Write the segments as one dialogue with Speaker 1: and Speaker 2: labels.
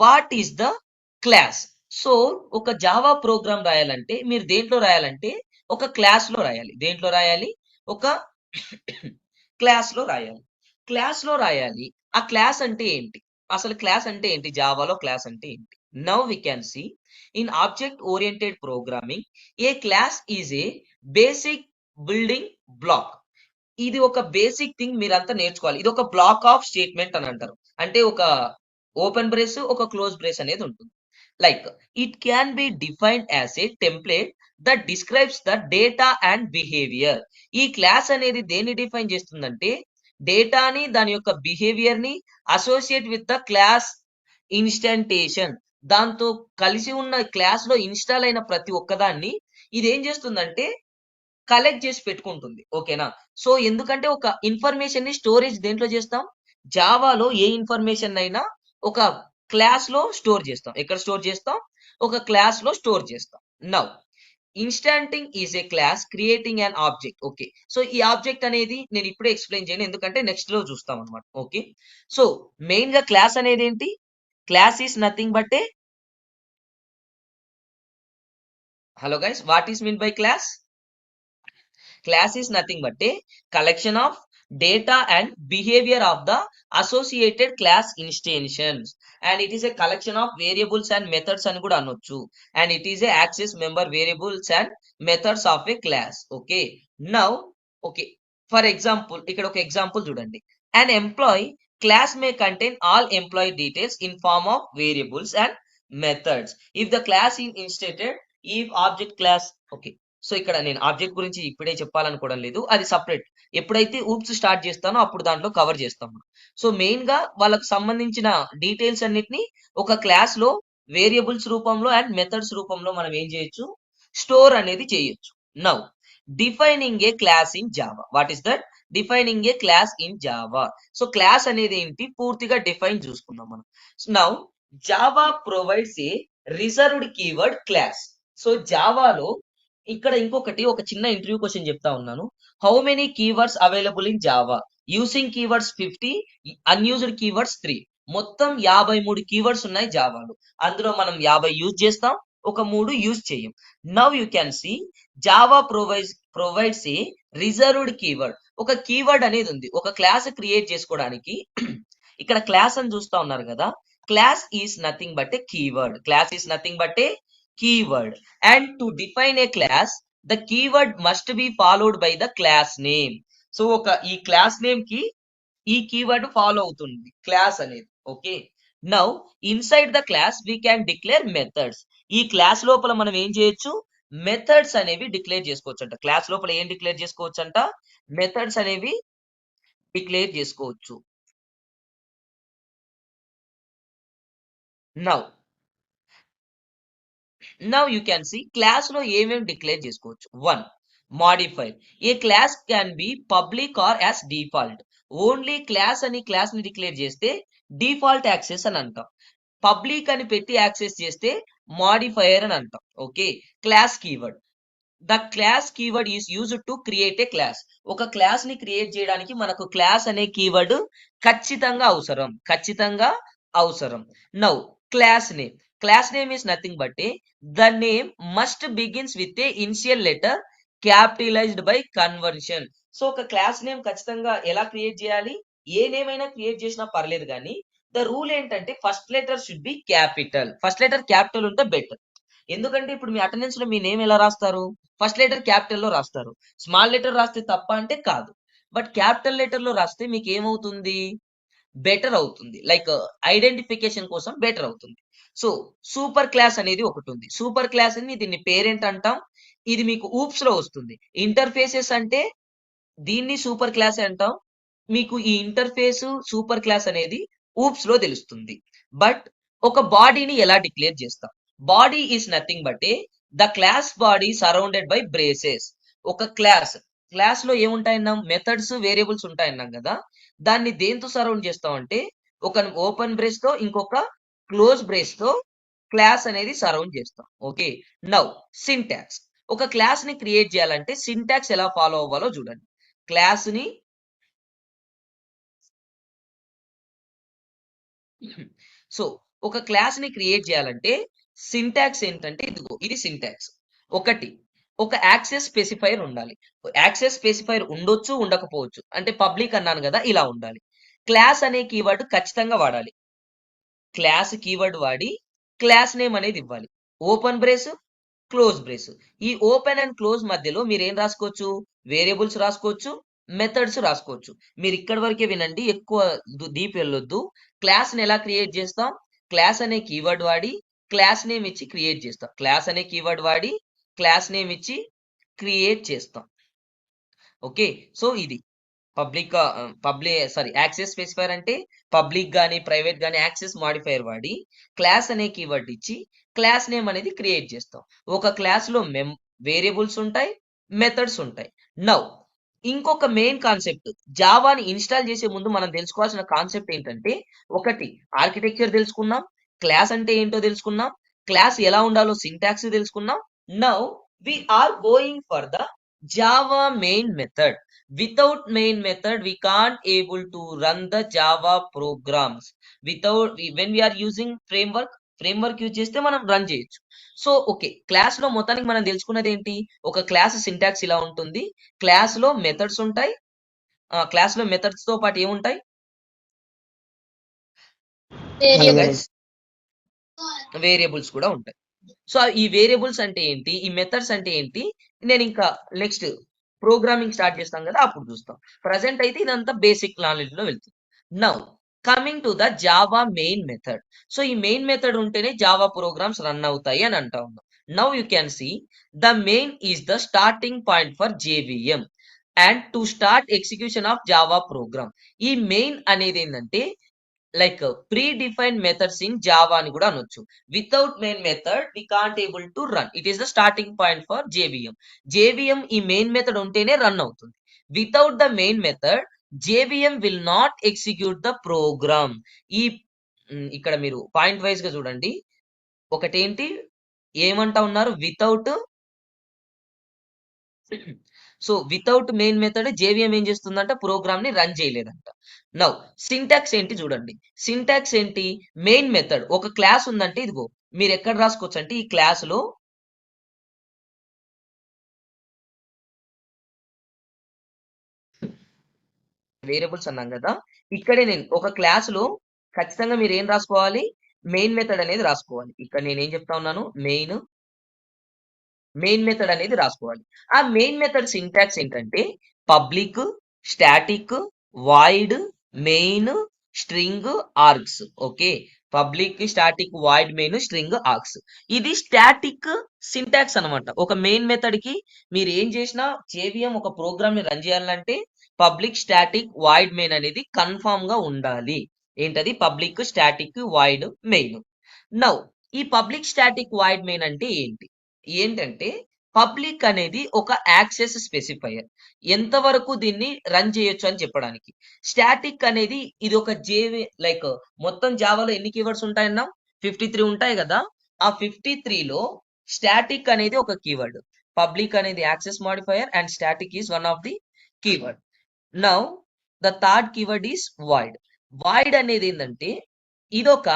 Speaker 1: What is the class. So ఒక Java programme రాయాలంటే మీరు దేంట్లో రాయాలంటే ఒక క్లాస్ లో రాయాలి. దేంట్లో రాయాలి? ఒక క్లాస్ లో రాయాలి. క్లాస్ లో రాయాలి. ఆ క్లాస్ అంటే ఏంటి? అసలు క్లాస్ అంటే ఏంటి? జావాలో క్లాస్ అంటే ఏంటి? Now we can see in object oriented programming a class is a basic building block. ఇది ఒక బేసిక్ థింగ్ మీరంతా నేర్చుకోవాలి. ఇది ఒక బ్లాక్ ఆఫ్ స్టేట్మెంట్ అని అంటారు. అంటే ఒక ఓపెన్ బ్రేస్ ఒక క్లోజ్ బ్రేస్ అనేది ఉంటుంది. Like it can be defined as a template that describes the data and behaviour. ఈ క్లాస్ అనేది దేన్ని డిఫైన్ చేస్తుందంటే డేటాని దాని యొక్క బిహేవియర్ ని అసోసియేట్ విత్ ద క్లాస్ ఇన్స్టంటేషన్. దాంతో కలిసి ఉన్న క్లాస్ లో ఇన్స్టాల్ అయిన ప్రతి ఒక్కదాన్ని ఇది ఏం చేస్తుందంటే కలెక్ట్ చేసి పెట్టుకుంటుంది. ఓకేనా? సో ఎందుకంటే ఒక ఇన్ఫర్మేషన్ ని స్టోరేజ్ దేంట్లో చేస్తాం? జావాలో ఏ ఇన్ఫర్మేషన్ అయినా ఒక క్లాస్ లో స్టోర్ చేస్తాం. ఎక్కడ స్టోర్ చేస్తాం? ఒక క్లాస్ లో స్టోర్ చేస్తాం. Now instantiating is a class creating an object. Okay, so ఈ ఆబ్జెక్ట్ అనేది నేను ఇప్పుడే ఎక్స్ప్లెయిన్ చేయను, ఎందుకంటే నెక్స్ట్ లో చూస్తాం అనమాట. ఓకే, సో మెయిన్ గా క్లాస్ అనేది ఏంటి? Class is nothing but A hello guys, what is mean by class? Class is nothing but a collection of data and behavior of the associated class instantiations, and it is a collection of variables and methods అని కూడా అనొచ్చు, and it is a access member variables and methods of a class. Okay, now okay, for example ఇక్కడ ఒక example చూడండి. an employee class may contain all employee details in form of variables and methods if the class is instated if object class. Okay, so ఇక్కడ నేను object గురించి ఇప్పుడే చెప్పాలనుకోవడం లేదు, అది separate. ఎప్పుడైతే ఊప్స్ స్టార్ట్ చేస్తానో అప్పుడు దాంట్లో కవర్ చేస్తాం. సో మెయిన్ గా వాళ్ళకు సంబంధించిన డీటెయిల్స్ అన్నిటిని ఒక క్లాస్ లో వేరియబుల్స్ రూపంలో అండ్ మెథడ్స్ రూపంలో మనం ఏం చేయొచ్చు? స్టోర్ అనేది చేయొచ్చు. Now defining a class in Java. What is that? Defining a class in Java. So class అనేది ఏంటి పూర్తిగా డిఫైన్ చూసుకుందాం మనం. Now Java provides a reserved keyword class. So జావాలో ఇక్కడ ఇంకొకటి ఒక చిన్న ఇంటర్వ్యూ క్వశ్చన్ చెప్తా ఉన్నాను. How many keywords available in Java? Using keywords 50, unused keywords 3. మొత్తం 53 కీవర్డ్స్ ఉన్నాయి జావాలో. అందులో మనం 50 యూజ్ చేస్తాం, ఒక 3 యూజ్ చేయం. Now you can see Java provides a reserved keyword. ఒక కీవర్డ్ అనేది ఉంది ఒక క్లాస్ క్రియేట్ చేసుకోవడానికి. ఇక్కడ క్లాస్ అని చూస్తా ఉన్నారు కదా, class is nothing but A keyword. Class is nothing but A keyword, and to define a class the keyword must be followed by the class name. So ఒక ఈ క్లాస్ నేమ్ కి ఈ కీవర్డ్ ఫాలో అవుతుంది class అనేది. Okay, now inside the class we can declare methods. ఈ class లోపల మనం ఏం చేయొచ్చు? మెథడ్స్ అనేవి డిక్లేర్ చేసుకోవచ్చు అంట. క్లాస్ లోపల ఏం డిక్లేర్ చేసుకోవచ్చు అంట? మెథడ్స్ అనేవి డిక్లేర్ చేసుకోవచ్చు. Now now you can see class లో ఏమేమి డిక్లేర్ చేసుకోవచ్చు. 1, modifier. A class can be public or as default. Only class అని క్లాస్ ని డిక్లేర్ చేస్తే డిఫాల్ట్ యాక్సెస్ అని అంటాం. పబ్లిక్ అని పెట్టి యాక్సెస్ చేస్తే మాడిఫైయర్ అని అంటాం. Okay, class keyword. The class keyword is used to create a class. ఒక క్లాస్ ని క్రియేట్ చేయడానికి మనకు క్లాస్ అనే కీవర్డ్ ఖచ్చితంగా అవసరం. ఖచ్చితంగా అవసరం. Now class name. Class name is nothing but A the name must begins with a initial letter capitalised by conversion. So ఒక క్లాస్ నేమ్ ఖచ్చితంగా ఎలా క్రియేట్ చేయాలి? ఏ నేమ్ అయినా క్రియేట్ చేసినా పర్లేదు, కానీ ద రూల్ ఏంటంటే first letter should be capital. First letter capital ఉంటే బెటర్. ఎందుకంటే ఇప్పుడు మీ అటెండెన్స్ లో మీ నేమ్ ఎలా రాస్తారు? ఫస్ట్ లెటర్ క్యాపిటల్ లో రాస్తారు. స్మాల్ లెటర్ రాస్తే తప్ప అంటే కాదు, బట్ క్యాపిటల్ లెటర్ లో రాస్తే మీకు ఏమవుతుంది? బెటర్ అవుతుంది. లైక్ ఐడెంటిఫికేషన్ కోసం బెటర్ అవుతుంది. సో సూపర్ క్లాస్ అనేది ఒకటి ఉంది. సూపర్ క్లాస్ అని దీన్ని పేరెంట్ అంటాం. ఇది మీకు ఊప్స్ లో వస్తుంది. ఇంటర్ఫేసెస్ అంటే దీన్ని సూపర్ క్లాస్ అంటాం. మీకు ఈ ఇంటర్ఫేస్ సూపర్ క్లాస్ అనేది ఊప్స్ లో తెలుస్తుంది. బట్ ఒక బాడీని ఎలా డిక్లేర్ చేస్తాం? Body is nothing but A the class body surrounded by braces. ఒక క్లాస్ లో ఏముంటాయన్నాం? మెథడ్స్ వేరియబుల్స్ ఉంటాయన్నాం కదా, దాన్ని దేంతో సరౌండ్ చేస్తాం అంటే ఒక ఓపెన్ బ్రేస్ తో ఇంకొక క్లోజ్ బ్రేస్ తో క్లాస్ అనేది సరౌండ్ చేస్తాం. Okay, now syntax. ఒక క్లాస్ ని క్రియేట్ చేయాలంటే సింటాక్స్ ఎలా ఫాలో అవ్వాలో చూడండి. క్లాస్ ని సో ఒక క్లాస్ ని క్రియేట్ చేయాలంటే సింటాక్స్ ఏంటంటే ఇదిగో ఇది సింటాక్స్. ఒకటి ఒక యాక్సెస్ స్పెసిఫైర్ ఉండాలి. యాక్సెస్ స్పెసిఫైర్ ఉండొచ్చు, ఉండకపోవచ్చు. అంటే పబ్లిక్ అన్నాను కదా, ఇలా ఉండాలి. క్లాస్ అనే కీవర్డ్ ఖచ్చితంగా వాడాలి. క్లాస్ కీవర్డ్ వాడి క్లాస్ నేమ్ అనేది ఇవ్వాలి. Open brace, close brace. ఈ ఓపెన్ అండ్ క్లోజ్ మధ్యలో మీరు ఏం రాసుకోవచ్చు? వేరియబుల్స్ రాసుకోవచ్చు, మెథడ్స్ రాసుకోవచ్చు. మీరు ఇక్కడి వరకే వినండి, ఎక్కువ డీప్ వెళ్ళొద్దు. క్లాస్ ని ఎలా క్రియేట్ చేస్తాం? క్లాస్ అనే కీవర్డ్ వాడి క్లాస్ నేమ్ ఇచ్చి క్రియేట్ చేస్తాం. క్లాస్ అనే కీవర్డ్ వాడి క్లాస్ నేమ్ ఇచ్చి క్రియేట్ చేస్తాం. ఓకే, సో ఇది యాక్సెస్ స్పెసిఫైర్ అంటే పబ్లిక్ గానీ ప్రైవేట్ గానీ యాక్సెస్ మాడిఫైర్ వాడి క్లాస్ అనే కీవర్డ్ ఇచ్చి క్లాస్ నేమ్ అనేది క్రియేట్ చేస్తాం. ఒక క్లాస్ లో వేరియబుల్స్ ఉంటాయి, మెథడ్స్ ఉంటాయి. నౌ ఇంకొక మెయిన్ కాన్సెప్ట్, జావాని ఇన్స్టాల్ చేసే ముందు మనం తెలుసుకోవాల్సిన కాన్సెప్ట్ ఏంటంటే, ఒకటి ఆర్కిటెక్చర్ తెలుసుకున్నాం, క్లాస్ అంటే ఏంటో తెలుసుకున్నాం, క్లాస్ ఎలా ఉండాలో సింటాక్స్ తెలుసుకున్నాం. Now we are going for the Java main method. Without main method, we can't able to run the Java programs. When we are using framework use చేస్తే మనం రన్ చేయొచ్చు. సో ఓకే, క్లాస్ లో మొత్తానికి మనం తెలుసుకున్నది ఏంటి? ఒక క్లాస్ సింటాక్స్ ఇలా ఉంటుంది. క్లాస్ లో మెథడ్స్ ఉంటాయి. క్లాస్ లో మెథడ్స్ తో పాటు ఏముంటాయి? హలో గైస్, వేరియబుల్స్ కూడా ఉంటాయి. సో ఈ వేరియబుల్స్ అంటే ఏంటి, ఈ మెథడ్స్ అంటే ఏంటి, నేను ఇంకా నెక్స్ట్ ప్రోగ్రామింగ్ స్టార్ట్ చేస్తాం కదా అప్పుడు చూస్తాం. ప్రజెంట్ అయితే ఇదంతా బేసిక్ నాలెడ్జ్ లో వెళ్తుంది. Now coming to the Java main method. So ఈ మెయిన్ మెథడ్ ఉంటేనే జావా ప్రోగ్రామ్స్ రన్ అవుతాయి అని అంటా ఉన్నాం. Now you can see the main is the starting point for JVM and to start execution of Java program. ఈ main అనేది ఏంటంటే like predefined methods in Java అని కూడా అనొచ్చు. Without main method we can't able to run. It is the starting point for JVM. JVM ఈ main method ఉంటేనే run అవుతుంది. Without the main method JVM will not execute the program. ఈ ఇక్కడ మీరు point wise గా చూడండి. ఒకటేంటి ఏమంటా ఉన్నారు? Without. So without main method JVM ఏం చేస్తుందంట? ప్రోగ్రామ్ ని రన్ చేయలేదంట. నౌ సింటాక్స్ ఏంటి చూడండి. సింటాక్స్ ఏంటి? మెయిన్ మెథడ్ ఒక క్లాస్ ఉందంటే ఇదిగో మీరు ఎక్కడ రాసుకోవచ్చు అంటే ఈ క్లాస్ లో వేరియబుల్స్ అన్నాం కదా, ఇక్కడే నేను ఒక క్లాస్ లో ఖచ్చితంగా మీరు ఏం రాసుకోవాలి? మెయిన్ మెథడ్ అనేది రాసుకోవాలి. ఇక్కడ నేను ఏం చెప్తా ఉన్నాను? మెయిన్ మెథడ్ అనేది రాసుకోవాలి. ఆ మెయిన్ మెథడ్ సింటాక్స్ ఏంటంటే public, static, void, main, string, args. Okay, public, static, void, main, string, args. ఇది స్టాటిక్ సింటాక్స్ అనమాట. ఒక మెయిన్ మెథడ్ కి మీరు ఏం చేసినా జేవిఎం ఒక ప్రోగ్రామ్ ని రన్ చేయాలంటే పబ్లిక్, స్టాటిక్, వాయిడ్, మెయిన్ అనేది కన్ఫామ్ గా ఉండాలి. ఏంటది? Public, static, void, main. Now ఈ పబ్లిక్, స్టాటిక్, వాయిడ్, మెయిన్ అంటే ఏంటంటే పబ్లిక్ అనేది ఒక యాక్సెస్ స్పెసిఫైయర్, ఎంతవరకు దీన్ని రన్ చేయొచ్చు అని చెప్పడానికి. స్టాటిక్ అనేది ఇది ఒక లైక్ మొత్తం జావాలో ఎన్ని కీవర్డ్స్ ఉంటాయన్నా? 53 ఉంటాయి కదా. ఆ 53లో స్టాటిక్ అనేది ఒక కీవర్డ్. పబ్లిక్ అనేది access modifier and static is one of the keyword. Now the third keyword is void. Void అనేది ఏంటంటే ఇదొక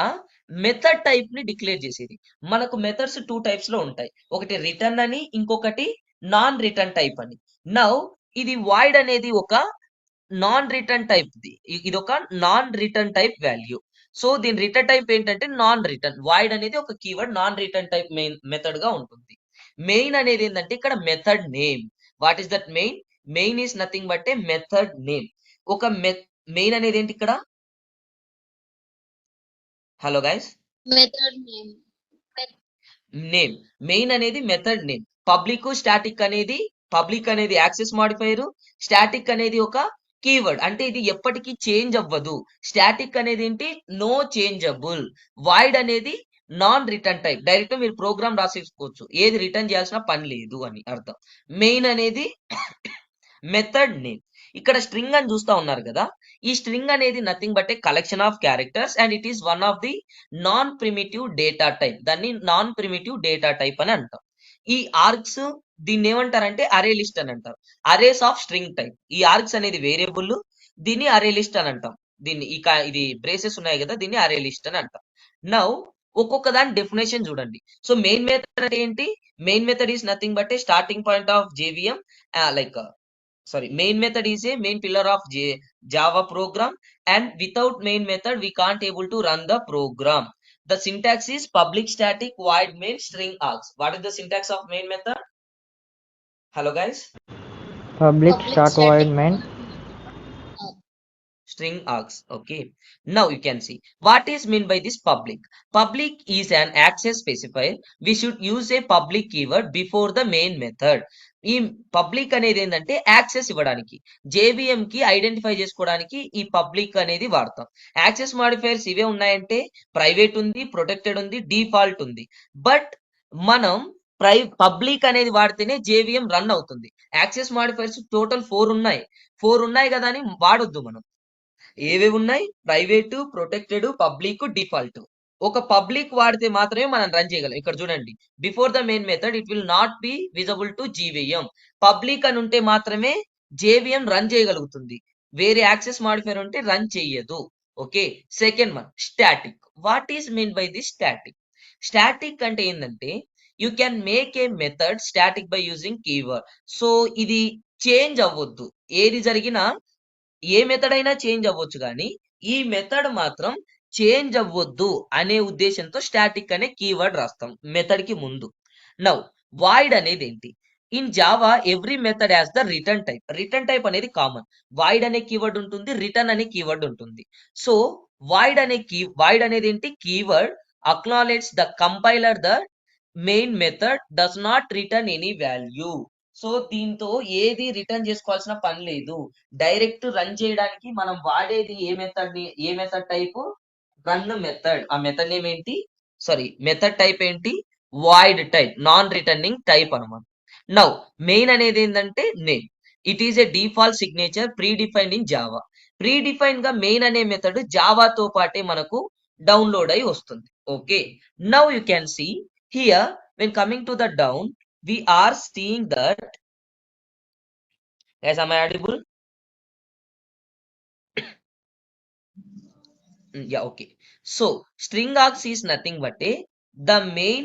Speaker 1: మెథడ్ టైప్ ని డిక్లేర్ చేసేది. మనకు మెథడ్స్ 2 టైప్స్ లో ఉంటాయి. ఒకటి రిటర్న్ అని, ఇంకొకటి నాన్ రిటర్న్ టైప్ అని. నౌ ఇది వాయిడ్ అనేది ఒక నాన్ రిటర్న్ టైప్ ది. ఇది ఒక non return type value. So దీని రిటర్న్ టైప్ ఏంటంటే నాన్ రిటర్న్. వాయిడ్ అనేది ఒక keyword non return type main method గా ఉంటుంది. మెయిన్ అనేది ఏంటంటే ఇక్కడ method name. What is that main? Main is nothing but A method name. ఒక మెయిన్ అనేది ఏంటి ఇక్కడ? Hello guys,
Speaker 2: method name.
Speaker 1: Name main అనేది మెథడ్ నేమ్. పబ్లిక్ అనేది యాక్సెస్ మాడిఫైయర్, స్టాటిక్ అనేది ఒక కీవర్డ్, అంటే ఇది ఎప్పటికీ చేంజ్ అవ్వదు. స్టాటిక్ అనేది ఏంటి? No changeable. వాయిడ్ అనేది నాన్ రిటర్న్ టైప్, డైరెక్ట్ మీరు ప్రోగ్రామ్ రాసేసుకోవచ్చు, ఏది రిటర్న్ చేయాల్సిన పని లేదు అని అర్థం. మెయిన్ అనేది మెథడ్ నేమ్. ఇక్కడ స్ట్రింగ్ అని చూస్తా ఉన్నారు కదా, ఈ స్ట్రింగ్ అనేది nothing but A collection of characters and it is one of the non primitive data type. దాన్ని నాన్ ప్రిమిటివ్ డేటా టైప్ అని అంటాం. ఈ ఆర్గ్స్ దీన్ని ఏమంటారంటే అరే లిస్ట్ అని అంటారు. Arrays of string type. ఈ ఆర్గ్స్ అనేది వేరియబుల్, దీన్ని అరే లిస్ట్ అని అంటాం. ఇది బ్రేసెస్ ఉన్నాయి కదా, దీన్ని అరే లిస్ట్ అని అంటాం. నౌ ఒక్కొక్క దాని డెఫినేషన్ చూడండి. సో మెయిన్ మెథడ్ అంటే ఏంటి? Main method is nothing but A starting point of JVM. Like main method is a main pillar of Java program, and without main method we can't able to run the program. The syntax is public static void main string args. What is the syntax of main method? Hello guys.
Speaker 2: Public start void main
Speaker 1: string args. Okay, now you can see what is meant by this public. Public is an access specifier. We should use a public keyword before the main method. ఈ public అనేది ఏంటంటే access ఇవ్వడానికి, JVM కి identify చేసుకోవడానికి ఈ public అనేది వాడతాం. Access modifiers ఇవే ఉన్నాయంటే ప్రైవేట్ ఉంది, ప్రొటెక్టెడ్ ఉంది, డిఫాల్ట్ ఉంది. బట్ మనం పబ్లిక్ అనేది వాడితేనే జేవిఎం రన్ అవుతుంది. యాక్సెస్ మాడిఫైయర్స్ టోటల్ 4 ఉన్నాయి కదా అని వాడొద్దు మనం. ఏవేవి ఉన్నాయి? Private, protected, public, default. ఒక పబ్లిక్ వాడితే మాత్రమే మనం రన్ చేయగలం. ఇక్కడ చూడండి, before the main method it will not be visible to GVM. Public అని ఉంటే మాత్రమే జేవిఎం రన్ చేయగలుగుతుంది. వేరే యాక్సెస్ మాడిఫైర్ ఉంటే రన్ చెయ్యదు. Okay, second one static. What is mean by this static? Static అంటే ఏంటంటే you can make a method static by using keyword. So ఇది చేంజ్ అవ్వద్దు, ఏది జరిగినా ఏ మెథడ్ అయినా చేంజ్ అవ్వచ్చు, కానీ ఈ మెథడ్ మాత్రం చేంజ్ అవ్వద్దు అనే ఉద్దేశంతో స్టాటిక్ అనే కీవర్డ్ రాస్తాం మెథడ్ కి ముందు. నౌ వాయిడ్ అనేది ఏంటి? In Java every method as the return type. Return type అనేది కామన్. వాయిడ్ అనే కీవర్డ్ ఉంటుంది, రిటర్న్ అనే కీవర్డ్ ఉంటుంది. సో వాయిడ్ అనేది ఏంటి? Keyword acknowledge the compiler the main method does not return any value. So దీంతో ఏది రిటర్న్ చేసుకోవాల్సిన పని లేదు. డైరెక్ట్ రన్ చేయడానికి మనం వాడేది ఏ మెథడ్ టైప్? Run method. ఆ మెథడ్ నేమ్ ఏంటి? మెథడ్ టైప్ ఏంటి? Void type, non returning type అనమాట. నౌ మెయిన్ అనేది ఏంటంటే name. It is a default signature predefined in Java. Predefined గా మెయిన్ అనే మెథడ్ జావాతో పాటే మనకు డౌన్లోడ్ అయి వస్తుంది. Okay, now you can see here when coming to the down we are seeing that, guys, am I audible? Yeah, okay. So string args is nothing but the main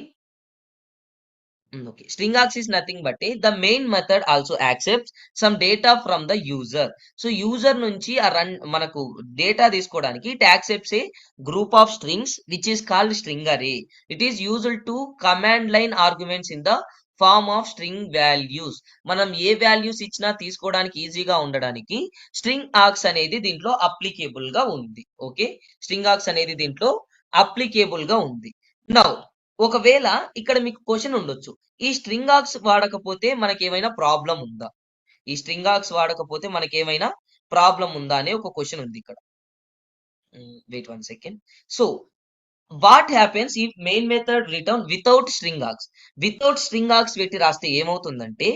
Speaker 1: okay, string args is nothing but the main method also accepts some data from the user. So user నుంచి ఆ run మనకు data తీసుకోవడానికి it accepts a group of strings which is called string array. It is used to command line arguments in the form of string values. మనం ఏ values ఇచ్చినా తీసుకోవడానికి ఈజీగా ఉండడానికి స్ట్రింగ్ ఆర్గ్స్ అనేది దీంట్లో అప్లికేబుల్ గా ఉంది. ఓకే, స్ట్రింగ్ ఆర్గ్స్ అనేది దీంట్లో అప్లికేబుల్ గా ఉంది. నౌ ఒకవేళ ఇక్కడ మీకు క్వశ్చన్ ఉండొచ్చు, ఈ స్ట్రింగ్ ఆర్గ్స్ వాడకపోతే మనకి ఏమైనా ప్రాబ్లం ఉందా? ఈ స్ట్రింగ్ ఆర్గ్స్ వాడకపోతే మనకి ఏమైనా ప్రాబ్లం ఉందా అనే ఒక క్వశ్చన్ ఉంది ఇక్కడ. Wait 1 second. So what happens if main method return without string args? Without string args పెట్టి రాస్తే ఏమవుతుందంటే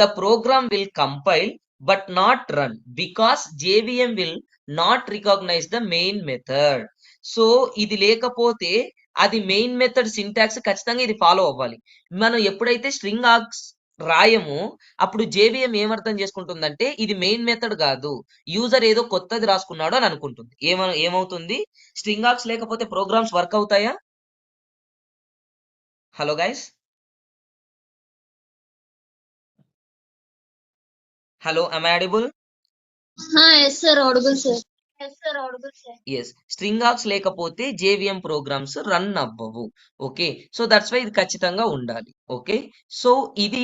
Speaker 1: the program will compile but not run because JVM will not recognise the main method. So ఇది లేకపోతే అది main method syntax ఖచ్చితంగా ఇది follow అవ్వాలి. మనం ఎప్పుడైతే స్ట్రింగ్ ఆర్గ్స్ రాయము అప్పుడు జేవిఎం ఏమర్థం చేసుకుంటుందంటే ఇది మెయిన్ మెథడ్ కాదు, యూజర్ ఏదో కొత్తది రాసుకున్నాడు అని అనుకుంటుంది. ఏమవుతుంది? స్ట్రింగ్ ఆర్గ్స్ లేకపోతే ప్రోగ్రామ్స్ వర్క్ అవుతాయా? Hello guys, hello, am I audible?
Speaker 3: Yes, sir. Audible, sir.
Speaker 1: Yes, string args లేకపోతే జేవిఎం ప్రోగ్రామ్స్ రన్ అవ్వవు. ఓకే, సో దట్స్ వై ఇది ఖచ్చితంగా ఉండాలి. ఓకే, సో ఇది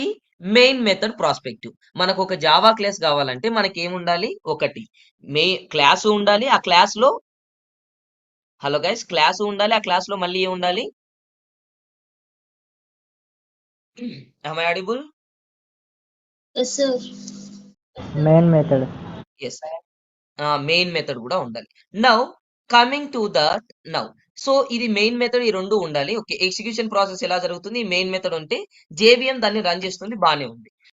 Speaker 1: మెయిన్ మెథడ్ ప్రాస్పెక్టివ్. మనకు ఒక జావా క్లాస్ కావాలంటే మనకి ఏముండాలి? ఒకటి క్లాస్ ఉండాలి, ఆ క్లాస్ లో హలో గైస్ క్లాస్ ఉండాలి, ఆ క్లాస్ లో మళ్ళీ ఉండాలి. am I audible?
Speaker 3: Yes, sir.
Speaker 2: main method.
Speaker 1: Yes, main method కూడా ఉండాలి. Now coming to that now, so ఇది మెయిన్ మెథడ్, ఈ రెండు ఉండాలి. ఓకే, ఎగ్జిక్యూషన్ ప్రాసెస్ ఎలా జరుగుతుంది? మెయిన్ మెథడ్ ఉంటే జేవిఎం దాన్ని రన్ చేస్తుంది, బానే ఉంది.